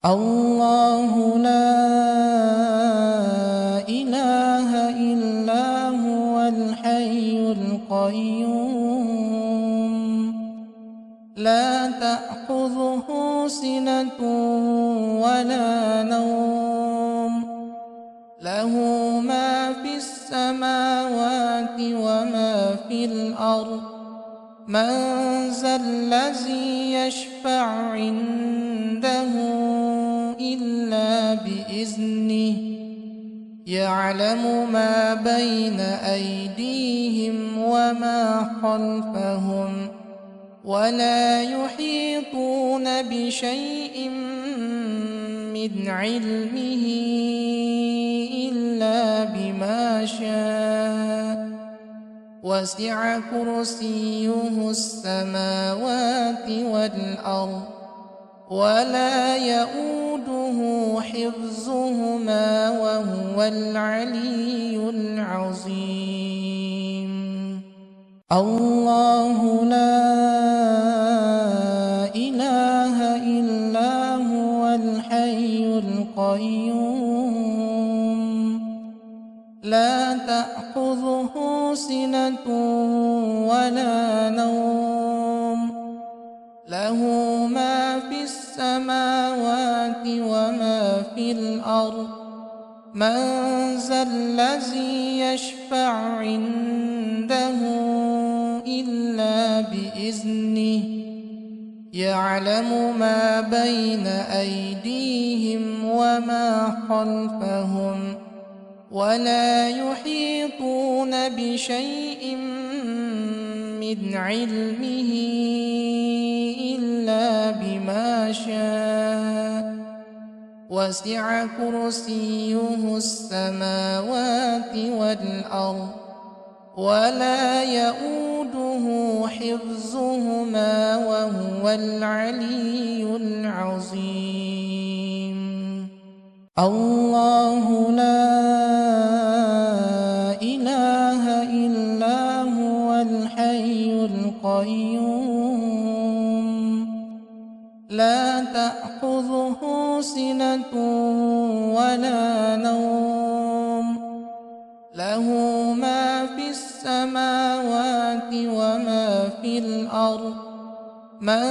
الله لا إله إلا هو الحي القيوم لا تأخذه سنة ولا نوم له ما في السماوات وما في الأرض من ذا الذي يشفع عنده إلا بإذنه يعلم ما بين أيديهم وما خلفهم ولا يحيطون بشيء من علمه إلا بما شاء وسع كرسيه السماوات والأرض ولا يؤوده حفظهما وهو العلي العظيم الله لا إله إلا هو الحي القيوم لا تأخذه سنة ولا نوم له ما في السماوات وما في الأرض من ذا الذي يشفع عنده إلا بإذنه يعلم ما بين أيديهم وما خلفهم ولا يحيطون بشيء من علمه إلا بما شاء وسع كرسيه السماوات والأرض ولا يؤوده حفظهما وهو العلي العظيم الله لا إله إلا هو الحي القيوم لا تأخذه سنة ولا نوم له ما في السماوات وما في الأرض من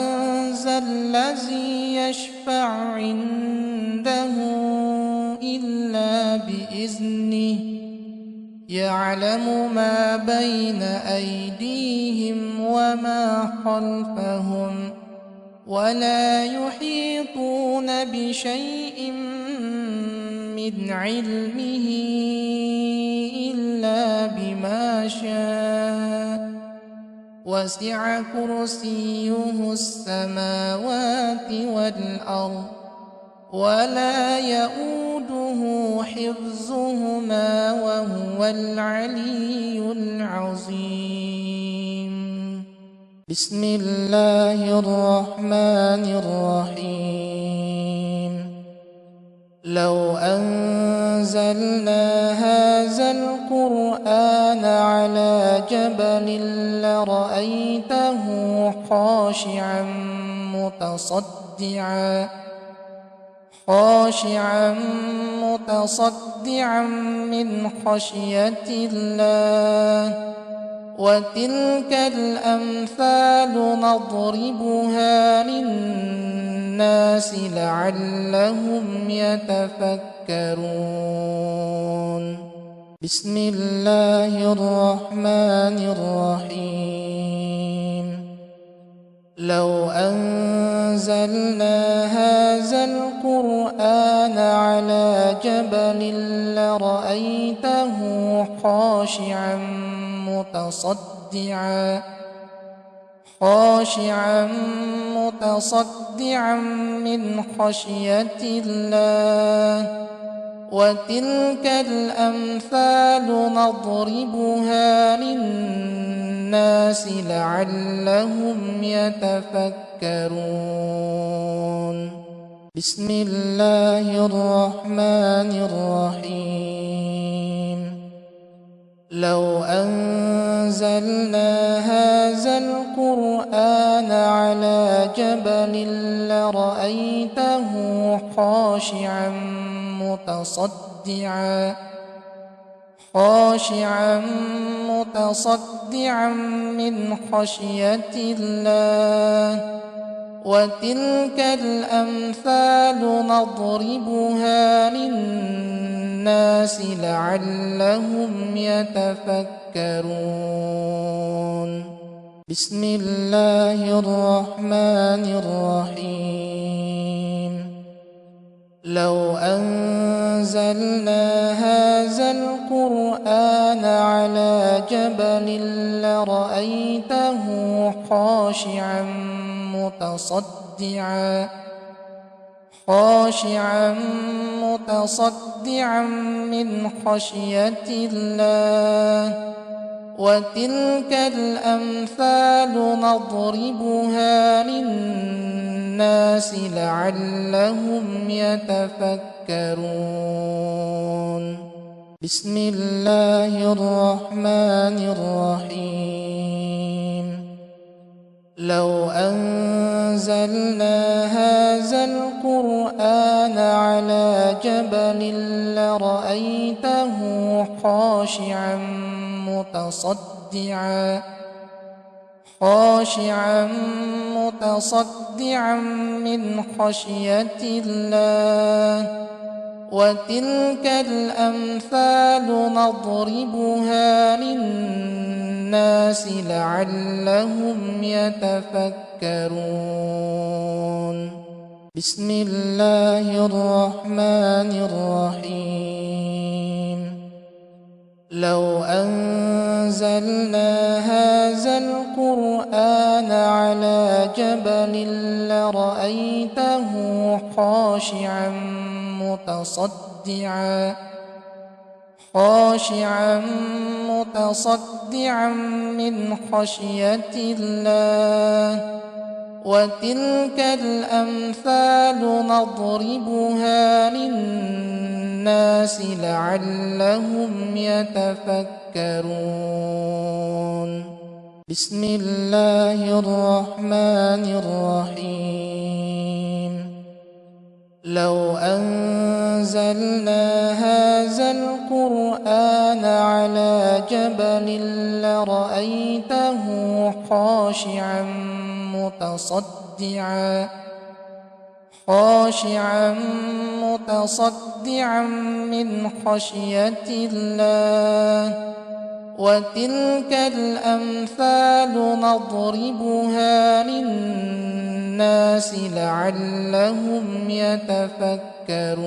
ذا الذي يشفع عنده إلا بإذنه يعلم ما بين أيديهم وما خلفهم ولا يحيطون بشيء من علمه إلا بما شاء وسع كرسيه السماوات والأرض ولا يؤوده حفظهما وهو العلي العظيم بسم الله الرحمن الرحيم لو أنزلنا هذا القرآن على جبل لرأيته خاشعا متصدعا من خشية الله وتلك الأمثال نضربها للناس لعلهم يتفكرون بسم الله الرحمن الرحيم لو أنزلنا هذا القرآن على جبل لرأيته خاشعا متصدعا من خشية الله وتلك الأمثال نضربها للناس لعلهم يتفكرون بسم الله الرحمن الرحيم لو أنزلنا هذا القرآن على جبل لرأيته خاشعا متصدعا من خشية الله. وتلك الأمثال نضربها للناس لعلهم يتفكرون. بسم الله الرحمن الرحيم. لو أنزلنا هذا القرآن على جبل لرأيته خاشعا متصدعا من خشية الله. وتلك الأمثال نضربها للناس لعلهم يتفكرون. بسم الله الرحمن الرحيم. لو أنزلنا هذا القرآن على جبل لرأيته خاشعا متصدعا من خشية الله. وتلك الأمثال نضربها للناس لعلهم يتفكرون. بسم الله الرحمن الرحيم. لو أنزلنا هذا القرآن على جبل لرأيته خاشعا متصدعا من خشية الله. وتلك الأمثال نضربها للناس لعلهم يتفكرون. بسم الله الرحمن الرحيم. لو أنزلنا هذا القرآن على جبل لرأيته خاشعا متصدعا من خشية الله. وتلك الأمثال نضربها للناس لعلهم يتفكرون.